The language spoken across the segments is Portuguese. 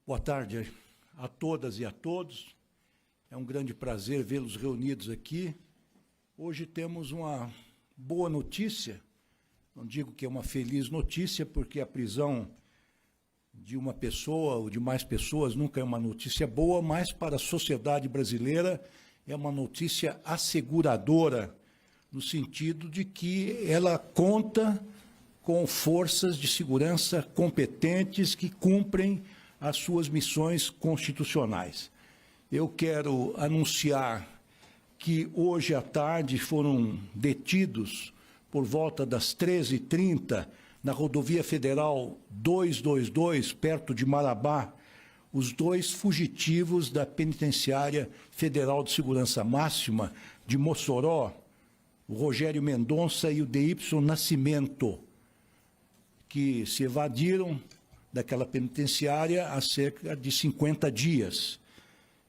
Boa tarde a todas e a todos. É um grande prazer vê-los reunidos aqui. Hoje temos uma boa notícia, não digo que é uma feliz notícia, porque a prisão de uma pessoa ou de mais pessoas nunca é uma notícia boa, mas para a sociedade brasileira é uma notícia asseguradora, no sentido de que ela conta com forças de segurança competentes que cumprem as suas missões constitucionais. Eu quero anunciar que hoje à tarde foram detidos, por volta das 13h30, na rodovia federal 222, perto de Marabá, os dois fugitivos da Penitenciária Federal de Segurança Máxima de Mossoró, o Rogério Mendonça e o D.Y. Nascimento, que se evadiram daquela penitenciária há cerca de 50 dias.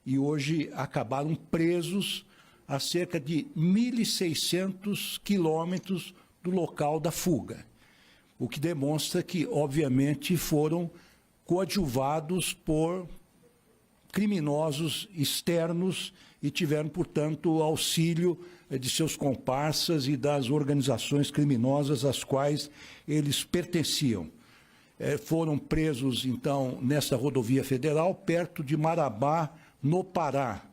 E hoje acabaram presos a cerca de 1.600 quilômetros do local da fuga, o que demonstra que, obviamente, foram coadjuvados por criminosos externos e tiveram, portanto, auxílio de seus comparsas e das organizações criminosas às quais eles pertenciam. Foram presos, então, nessa rodovia federal, perto de Marabá, no Pará.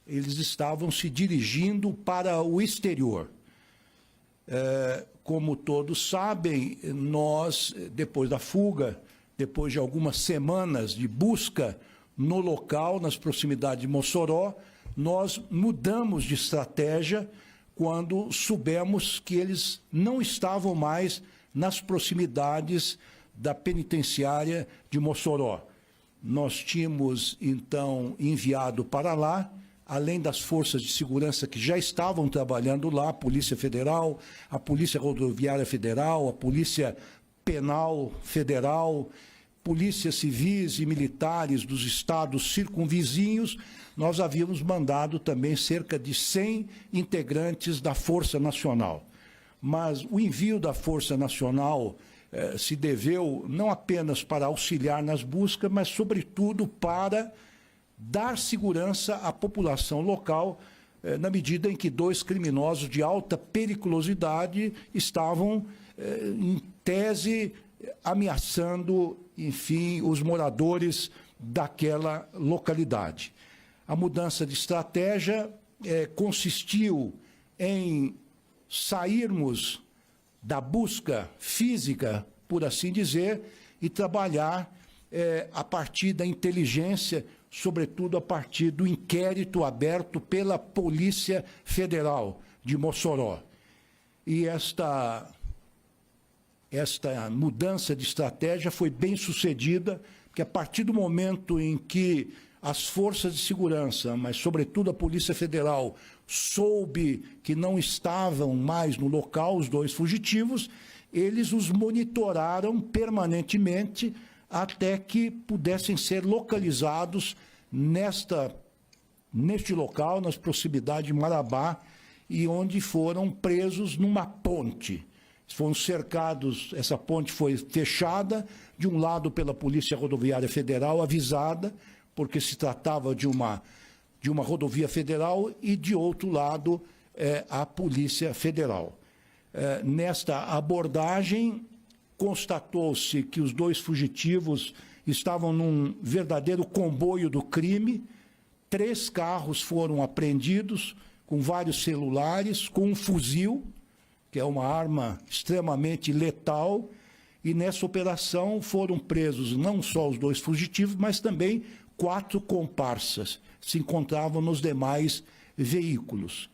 Eles estavam se dirigindo para o exterior. Como todos sabem, nós, depois da fuga, depois de algumas semanas de busca no local, nas proximidades de Mossoró, nós mudamos de estratégia quando soubemos que eles não estavam mais nas proximidades da penitenciária de Mossoró. Nós tínhamos, então, enviado para lá, além das forças de segurança que já estavam trabalhando lá, a Polícia Federal, a Polícia Rodoviária Federal, a Polícia Penal Federal, polícias civis e militares dos estados circunvizinhos, nós havíamos mandado também cerca de 100 integrantes da Força Nacional. Mas o envio da Força Nacional se deveu não apenas para auxiliar nas buscas, mas, sobretudo, para dar segurança à população local, na medida em que dois criminosos de alta periculosidade estavam, em tese, ameaçando, enfim, os moradores daquela localidade. A mudança de estratégia consistiu em sairmos da busca física, por assim dizer, e trabalhar a partir da inteligência, sobretudo a partir do inquérito aberto pela Polícia Federal de Mossoró. E esta mudança de estratégia foi bem sucedida, porque a partir do momento em que as forças de segurança, mas sobretudo a Polícia Federal, soube que não estavam mais no local os dois fugitivos, eles os monitoraram permanentemente até que pudessem ser localizados neste local, nas proximidades de Marabá, e onde foram presos numa ponte. Foram cercados, essa ponte foi fechada, de um lado pela Polícia Rodoviária Federal, avisada, porque se tratava de uma rodovia federal, e de outro lado a Polícia Federal. Nesta abordagem, constatou-se que os dois fugitivos estavam num verdadeiro comboio do crime. 3 carros foram apreendidos, com vários celulares, com um fuzil, que é uma arma extremamente letal, e nessa operação foram presos não só os 2 fugitivos, mas também 4 comparsas se encontravam nos demais veículos.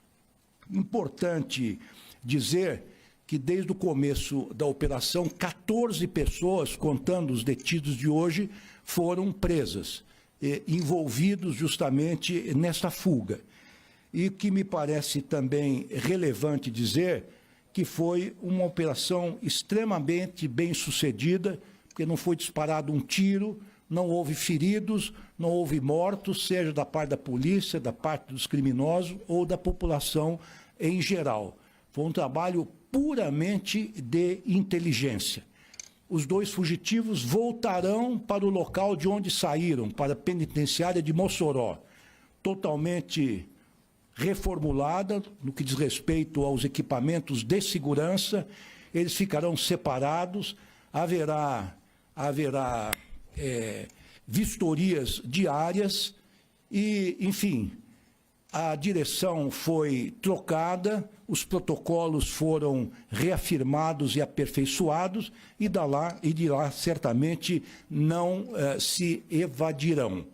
Importante dizer que desde o começo da operação, 14 pessoas, contando os detidos de hoje, foram presas, envolvidos justamente nesta fuga. E que me parece também relevante dizer que foi uma operação extremamente bem sucedida, porque não foi disparado um tiro, não houve feridos, não houve mortos, seja da parte da polícia, da parte dos criminosos ou da população em geral. Foi um trabalho puramente de inteligência. os 2 fugitivos voltarão para o local de onde saíram, para a penitenciária de Mossoró, totalmente reformulada no que diz respeito aos equipamentos de segurança. Eles ficarão separados, haverá vistorias diárias e, enfim, a direção foi trocada, os protocolos foram reafirmados e aperfeiçoados e de lá certamente não se evadirão.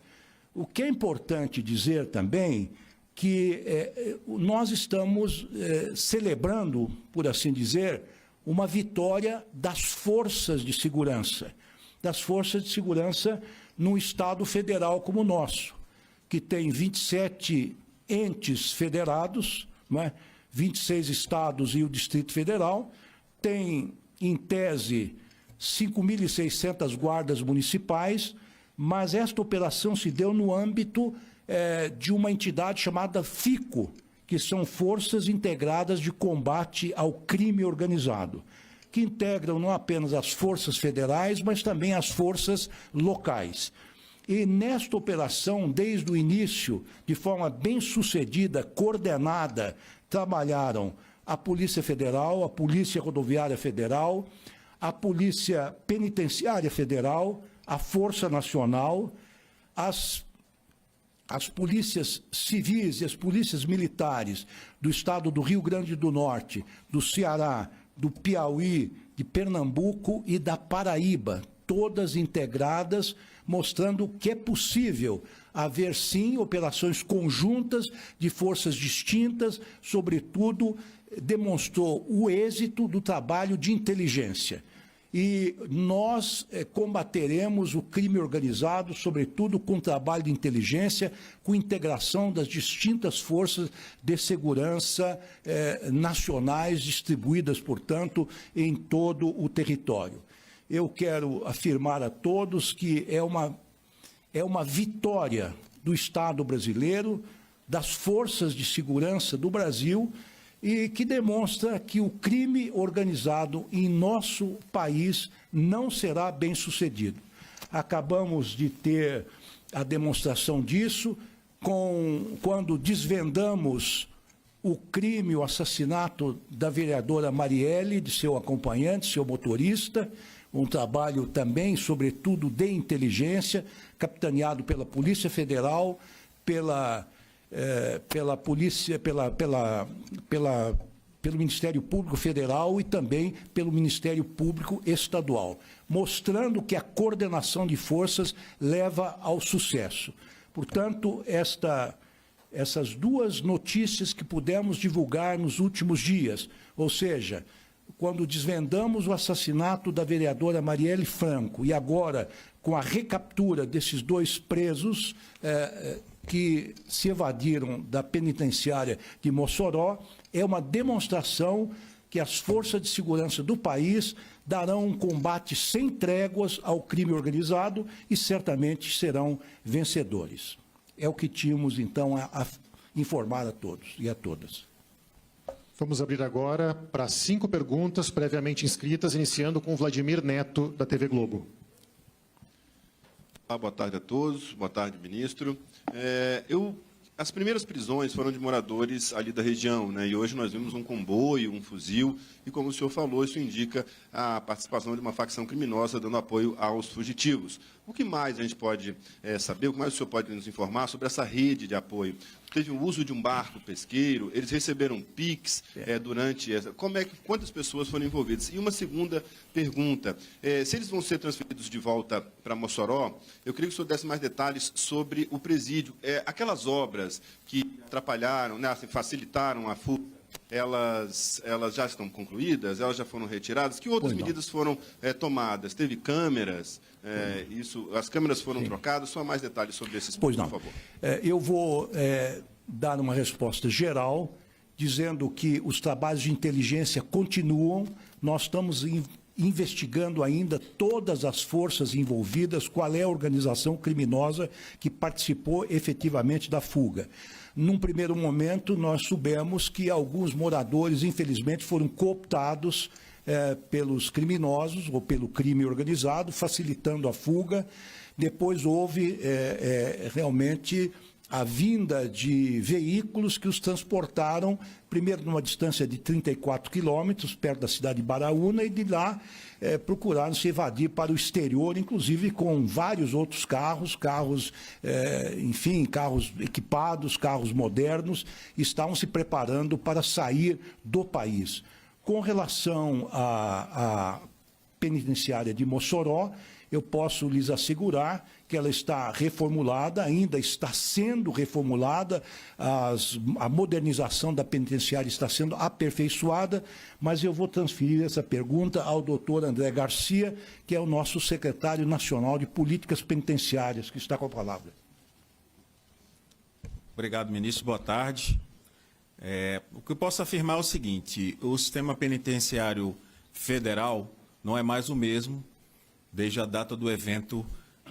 O que é importante dizer também que nós estamos celebrando, por assim dizer, uma vitória das forças de segurança num Estado federal como o nosso, que tem 27 entes federados, não é? 26 estados e o Distrito Federal, tem, em tese, 5.600 guardas municipais, mas esta operação se deu no âmbito de uma entidade chamada FICO, que são Forças Integradas de Combate ao Crime Organizado, que integram não apenas as forças federais, mas também as forças locais. E nesta operação, desde o início, de forma bem sucedida, coordenada, trabalharam a Polícia Federal, a Polícia Rodoviária Federal, a Polícia Penitenciária Federal, a Força Nacional, as polícias civis e as polícias militares do estado do Rio Grande do Norte, do Ceará, do Piauí, de Pernambuco e da Paraíba, todas integradas, mostrando que é possível haver, sim, operações conjuntas de forças distintas, sobretudo demonstrou o êxito do trabalho de inteligência. E nós combateremos o crime organizado, sobretudo com trabalho de inteligência, com integração das distintas forças de segurança nacionais, distribuídas, portanto, em todo o território. Eu quero afirmar a todos que é uma vitória do Estado brasileiro, das forças de segurança do Brasil, e que demonstra que o crime organizado em nosso país não será bem sucedido. Acabamos de ter a demonstração disso quando desvendamos o crime, o assassinato da vereadora Marielle, de seu acompanhante, seu motorista, um trabalho também, sobretudo, de inteligência, capitaneado pela Polícia Federal, pelo Ministério Público Federal e também pelo Ministério Público Estadual, mostrando que a coordenação de forças leva ao sucesso. Portanto, essas 2 notícias que pudemos divulgar nos últimos dias, ou seja, quando desvendamos o assassinato da vereadora Marielle Franco e agora com a recaptura desses 2 presos que se evadiram da penitenciária de Mossoró, é uma demonstração que as forças de segurança do país darão um combate sem tréguas ao crime organizado e certamente serão vencedores. É o que tínhamos, então, a informar a todos e a todas. Vamos abrir agora para 5 perguntas previamente inscritas, iniciando com o Vladimir Neto, da TV Globo. Boa tarde a todos, boa tarde, ministro. As primeiras prisões foram de moradores ali da região, né? E hoje nós vimos um comboio, um fuzil, e como o senhor falou, isso indica a participação de uma facção criminosa dando apoio aos fugitivos. O que mais a gente pode saber, o que mais o senhor pode nos informar sobre essa rede de apoio? Teve o uso de um barco pesqueiro, eles receberam PIX durante essa... Quantas pessoas foram envolvidas? E uma segunda pergunta, se eles vão ser transferidos de volta para Mossoró, eu queria que o senhor desse mais detalhes sobre o presídio. Aquelas obras que atrapalharam, né, assim, facilitaram a fuga, elas já estão concluídas? Elas já foram retiradas? Que outras medidas foram tomadas? Teve câmeras? As câmeras foram trocadas? Só mais detalhes sobre esses pontos, por favor. Eu vou dar uma resposta geral, dizendo que os trabalhos de inteligência continuam. Nós estamos investigando ainda todas as forças envolvidas, qual é a organização criminosa que participou efetivamente da fuga. Num primeiro momento, nós soubemos que alguns moradores, infelizmente, foram cooptados pelos criminosos ou pelo crime organizado, facilitando a fuga. Depois houve realmente a vinda de veículos que os transportaram, primeiro numa distância de 34 quilômetros, perto da cidade de Baraúna, e de lá procuraram se evadir para o exterior, inclusive com vários outros carros, enfim, carros equipados, carros modernos, estavam se preparando para sair do país. Com relação à penitenciária de Mossoró, eu posso lhes assegurar que ela está reformulada, ainda está sendo reformulada, a modernização da penitenciária está sendo aperfeiçoada, mas eu vou transferir essa pergunta ao doutor André Garcia, que é o nosso secretário nacional de Políticas Penitenciárias, que está com a palavra. Obrigado, ministro. Boa tarde. O que eu posso afirmar é o seguinte: o sistema penitenciário federal não é mais o mesmo desde a data do evento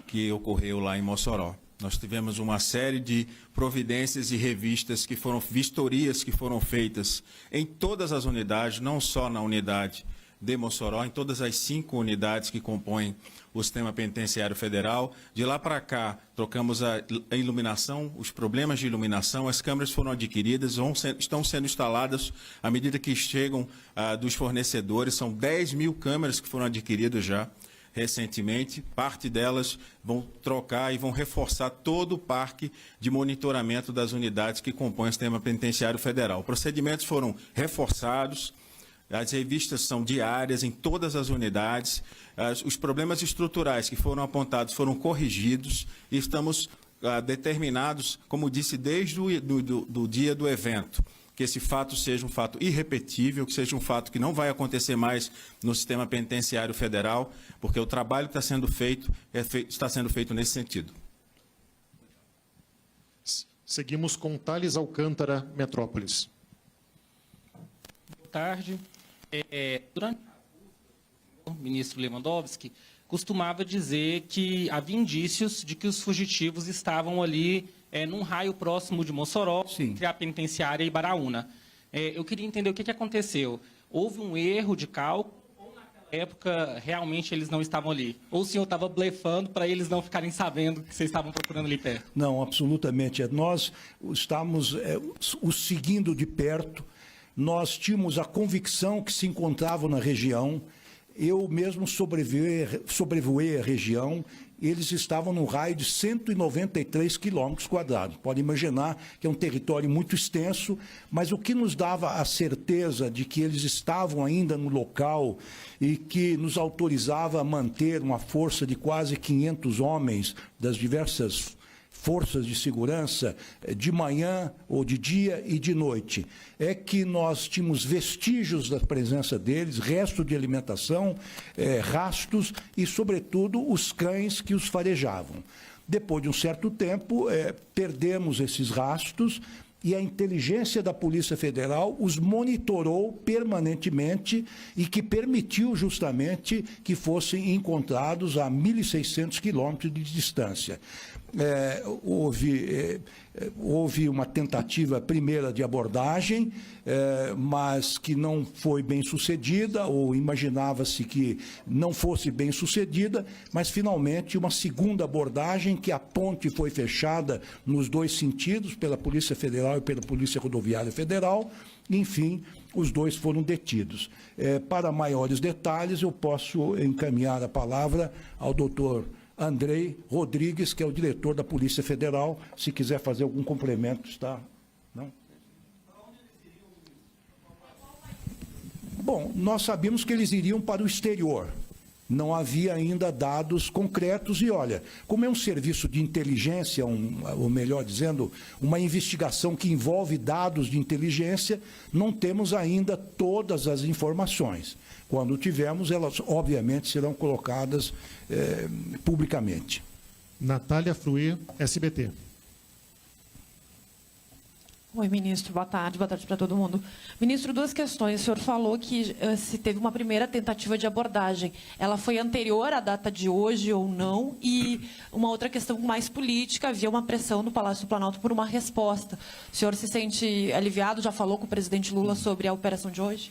que ocorreu lá em Mossoró. Nós tivemos uma série de providências e revistas que foram, vistorias que foram feitas em todas as unidades, não só na unidade de Mossoró, em todas as 5 unidades que compõem o sistema penitenciário federal. De lá para cá, trocamos a iluminação, os problemas de iluminação, as câmeras foram adquiridas, estão sendo instaladas à medida que chegam dos fornecedores. São 10 mil câmeras que foram adquiridas já recentemente. Parte delas vão trocar e vão reforçar todo o parque de monitoramento das unidades que compõem o sistema penitenciário federal. Procedimentos foram reforçados, as revistas são diárias em todas as unidades, os problemas estruturais que foram apontados foram corrigidos e estamos determinados, como disse, desde o dia do evento, que esse fato seja um fato irrepetível, que seja um fato que não vai acontecer mais no sistema penitenciário federal, porque o trabalho que está sendo feito está sendo feito nesse sentido. Seguimos com Thales Alcântara, Metrópolis. Boa tarde. Durante o ministro Lewandowski costumava dizer que havia indícios de que os fugitivos estavam ali num raio próximo de Mossoró, entre a penitenciária e Baraúna. Eu queria entender o que aconteceu. Houve um erro de cálculo ou naquela época realmente eles não estavam ali? Ou o senhor estava blefando para eles não ficarem sabendo que vocês estavam procurando ali perto? Não, absolutamente. Nós estamos os seguindo de perto. Nós tínhamos a convicção que se encontravam na região. Eu mesmo sobrevoei a região. Eles estavam num raio de 193 quilômetros quadrados. Pode imaginar que é um território muito extenso, mas o que nos dava a certeza de que eles estavam ainda no local e que nos autorizava a manter uma força de quase 500 homens das diversas forças de segurança, de manhã ou de dia e de noite, é que nós tínhamos vestígios da presença deles, resto de alimentação, rastros e, sobretudo, os cães que os farejavam. Depois de um certo tempo, perdemos esses rastros e a inteligência da Polícia Federal os monitorou permanentemente e que permitiu justamente que fossem encontrados a 1.600 quilômetros de distância. Houve uma tentativa primeira de abordagem, mas que não foi bem sucedida, ou imaginava-se que não fosse bem sucedida, mas finalmente uma segunda abordagem, que a ponte foi fechada nos dois sentidos, pela Polícia Federal e pela Polícia Rodoviária Federal. Enfim, os dois foram detidos. Para maiores detalhes, eu posso encaminhar a palavra ao doutor Andrei Rodrigues, que é o diretor da Polícia Federal, se quiser fazer algum complemento, está? Não? Bom, nós sabíamos que eles iriam para o exterior. Não havia ainda dados concretos e, olha, como é um serviço de inteligência, ou melhor dizendo, uma investigação que envolve dados de inteligência, não temos ainda todas as informações. Quando tivermos, elas obviamente serão colocadas publicamente. Natália Fruir, SBT. Oi, ministro. Boa tarde para todo mundo. Ministro, duas questões. O senhor falou que se teve uma primeira tentativa de abordagem. Ela foi anterior à data de hoje ou não? E uma outra questão mais política, havia uma pressão no Palácio do Planalto por uma resposta. O senhor se sente aliviado? Já falou com o presidente Lula sobre a operação de hoje?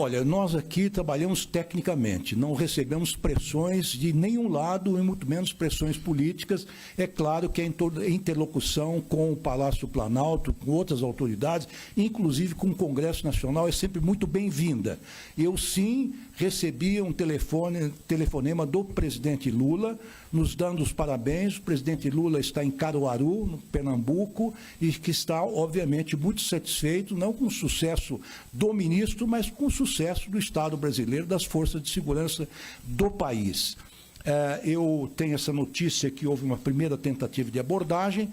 Olha, nós aqui trabalhamos tecnicamente, não recebemos pressões de nenhum lado e muito menos pressões políticas. É claro que a interlocução com o Palácio do Planalto, com outras autoridades, inclusive com o Congresso Nacional, é sempre muito bem-vinda. Eu, sim, recebi um telefonema do presidente Lula, nos dando os parabéns. O presidente Lula está em Caruaru, no Pernambuco, e que está, obviamente, muito satisfeito, não com o sucesso do ministro, mas com o sucesso do Estado brasileiro, das forças de segurança do país. Eu tenho essa notícia que houve uma primeira tentativa de abordagem.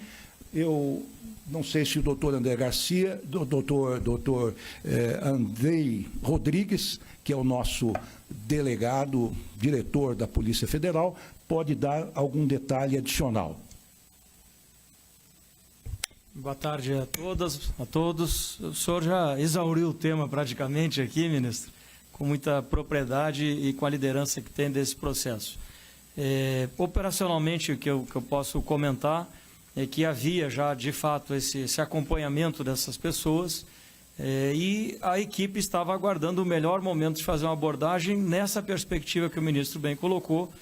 Eu não sei se o doutor André Garcia, doutor Andrei Rodrigues, que é o nosso delegado, diretor da Polícia Federal, pode dar algum detalhe adicional. Boa tarde a todas, a todos. O senhor já exauriu o tema praticamente aqui, ministro, com muita propriedade e com a liderança que tem desse processo. Operacionalmente, o que eu posso comentar é que havia já, de fato, esse acompanhamento dessas pessoas e a equipe estava aguardando o melhor momento de fazer uma abordagem nessa perspectiva que o ministro bem colocou,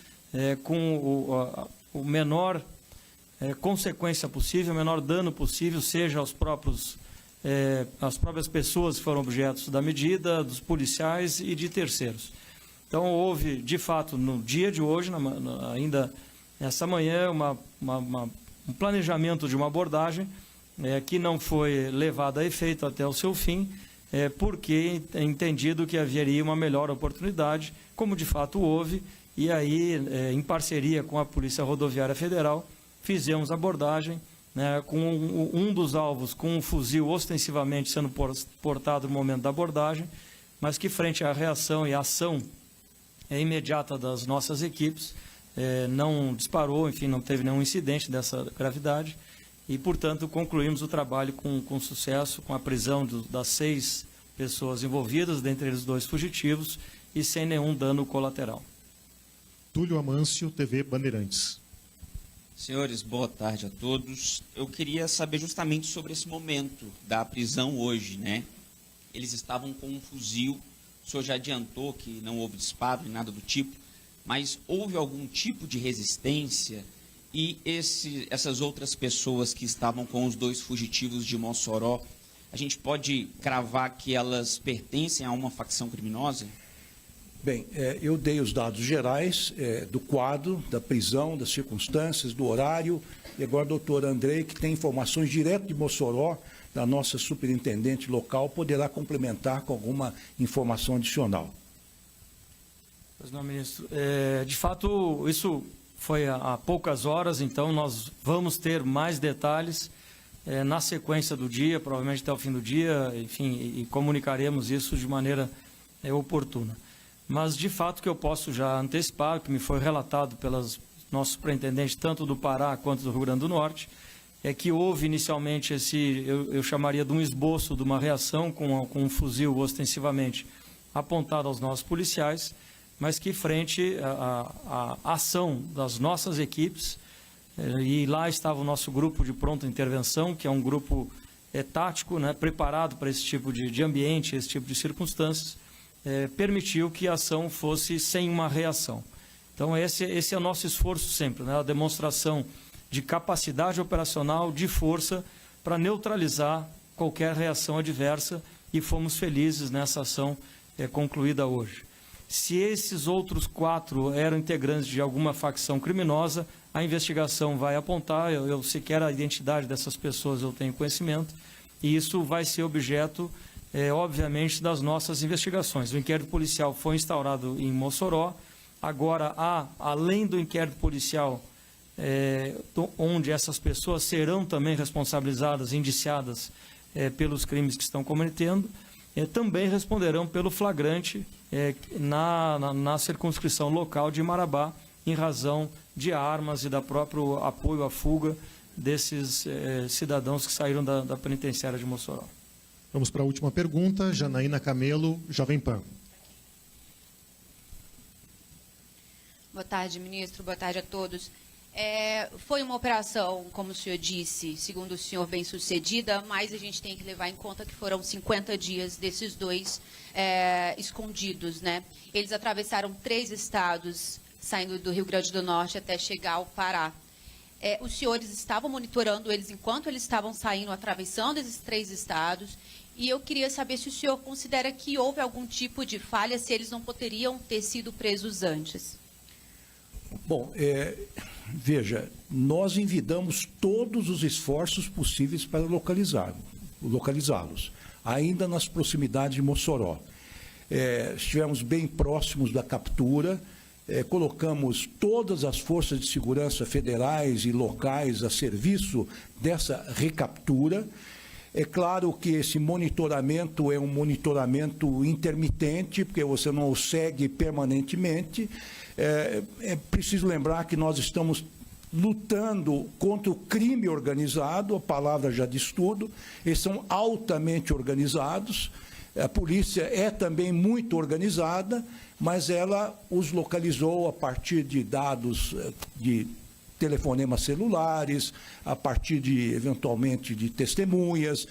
com o menor consequência possível, o menor dano possível, seja as próprias pessoas que foram objetos da medida, dos policiais e de terceiros. Então, houve, de fato, no dia de hoje, ainda essa manhã, um planejamento de uma abordagem que não foi levada a efeito até o seu fim, porque é entendido que haveria uma melhor oportunidade, como de fato houve, e aí, em parceria com a Polícia Rodoviária Federal, fizemos abordagem, com um dos alvos com um fuzil ostensivamente sendo portado no momento da abordagem, mas que frente à reação e à ação imediata das nossas equipes, não disparou, enfim, não teve nenhum incidente dessa gravidade e, portanto, concluímos o trabalho com sucesso, com a prisão das 6 pessoas envolvidas, dentre eles 2 fugitivos, e sem nenhum dano colateral. Túlio Amâncio, TV Bandeirantes. Senhores, boa tarde a todos. Eu queria saber justamente sobre esse momento da prisão hoje, né? Eles estavam com um fuzil, o senhor já adiantou que não houve disparo nem nada do tipo, mas houve algum tipo de resistência e essas outras pessoas que estavam com os 2 fugitivos de Mossoró, a gente pode cravar que elas pertencem a uma facção criminosa? Bem, eu dei os dados gerais do quadro, da prisão, das circunstâncias, do horário, e agora o doutor Andrei, que tem informações direto de Mossoró, da nossa superintendente local, poderá complementar com alguma informação adicional. Pois não, ministro. De fato, isso foi há poucas horas, então nós vamos ter mais detalhes na sequência do dia, provavelmente até o fim do dia, enfim, e comunicaremos isso de maneira oportuna. Mas, de fato, que eu posso já antecipar, que me foi relatado pelos nossos superintendentes, tanto do Pará quanto do Rio Grande do Norte, é que houve inicialmente eu chamaria de um esboço de uma reação com um fuzil ostensivamente apontado aos nossos policiais, mas que frente à ação das nossas equipes, e lá estava o nosso grupo de pronta intervenção, que é um grupo tático, né, preparado para esse tipo de ambiente, esse tipo de circunstâncias, permitiu que a ação fosse sem uma reação. Então, esse é o nosso esforço sempre, né? A demonstração de capacidade operacional, de força, para neutralizar qualquer reação adversa, e fomos felizes nessa ação concluída hoje. Se esses outros 4 eram integrantes de alguma facção criminosa, a investigação vai apontar, eu sequer a identidade dessas pessoas eu tenho conhecimento, e isso vai ser objeto obviamente, das nossas investigações. O inquérito policial foi instaurado em Mossoró. Agora, além do inquérito policial, onde essas pessoas serão também responsabilizadas, indiciadas pelos crimes que estão cometendo, também responderão pelo flagrante na circunscrição local de Marabá, em razão de armas e da próprio apoio à fuga desses cidadãos que saíram da penitenciária de Mossoró. Vamos para a última pergunta. Janaína Camelo, Jovem Pan. Boa tarde, ministro. Boa tarde a todos. Foi uma operação, como o senhor disse, segundo o senhor, bem sucedida, mas a gente tem que levar em conta que foram 50 dias desses dois escondidos, né? Eles atravessaram 3 estados, saindo do Rio Grande do Norte até chegar ao Pará. Os senhores estavam monitorando eles enquanto eles estavam saindo, atravessando esses 3 estados, e eu queria saber se o senhor considera que houve algum tipo de falha, se eles não poderiam ter sido presos antes. Bom, veja, nós envidamos todos os esforços possíveis para localizá-los, ainda nas proximidades de Mossoró. Estivemos bem próximos da captura, colocamos todas as forças de segurança federais e locais a serviço dessa recaptura. É claro que esse monitoramento é um monitoramento intermitente, porque você não o segue permanentemente. É preciso lembrar que nós estamos lutando contra o crime organizado, a palavra já diz tudo, eles são altamente organizados, a polícia é também muito organizada, mas ela os localizou a partir de dados de telefonemas celulares, a partir de, eventualmente, de testemunhas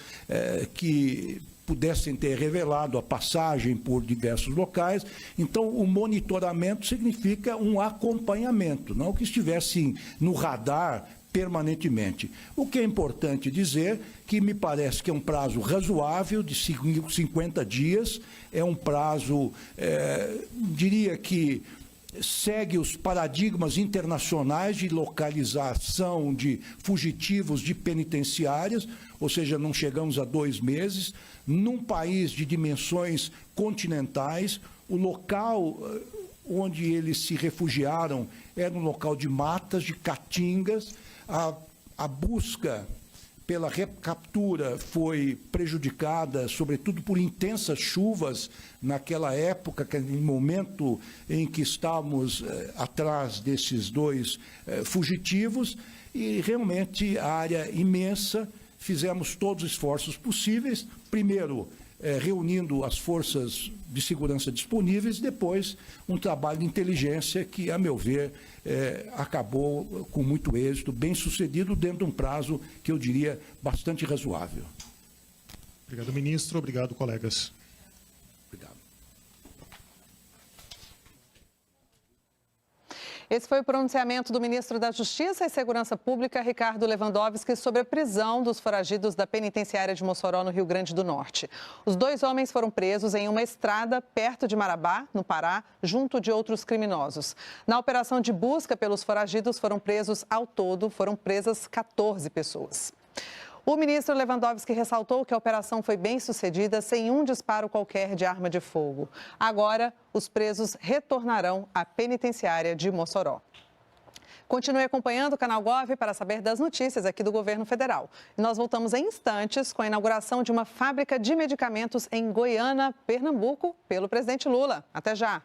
que pudessem ter revelado a passagem por diversos locais. Então, o monitoramento significa um acompanhamento, não que estivesse no radar permanentemente. O que é importante dizer que me parece que é um prazo razoável de 50 dias, é um prazo, diria que segue os paradigmas internacionais de localização de fugitivos de penitenciárias, ou seja, não chegamos a 2 meses, num país de dimensões continentais. O local onde eles se refugiaram era um local de matas, de caatingas. A busca pela recaptura foi prejudicada, sobretudo por intensas chuvas naquela época, naquele momento em que estávamos atrás desses 2 fugitivos, e realmente a área imensa, fizemos todos os esforços possíveis, primeiro reunindo as forças de segurança disponíveis, depois um trabalho de inteligência que, a meu ver, acabou com muito êxito, bem sucedido, dentro de um prazo que eu diria bastante razoável. Obrigado, ministro. Obrigado, colegas. Obrigado. Esse foi o pronunciamento do ministro da Justiça e Segurança Pública, Ricardo Lewandowski, sobre a prisão dos foragidos da penitenciária de Mossoró, no Rio Grande do Norte. Os 2 homens foram presos em uma estrada perto de Marabá, no Pará, junto de outros criminosos. Na operação de busca pelos foragidos, foram presas 14 pessoas. O ministro Lewandowski ressaltou que a operação foi bem sucedida, sem um disparo qualquer de arma de fogo. Agora, os presos retornarão à penitenciária de Mossoró. Continue acompanhando o Canal Gov para saber das notícias aqui do governo federal. E nós voltamos em instantes com a inauguração de uma fábrica de medicamentos em Goiânia, Pernambuco, pelo presidente Lula. Até já!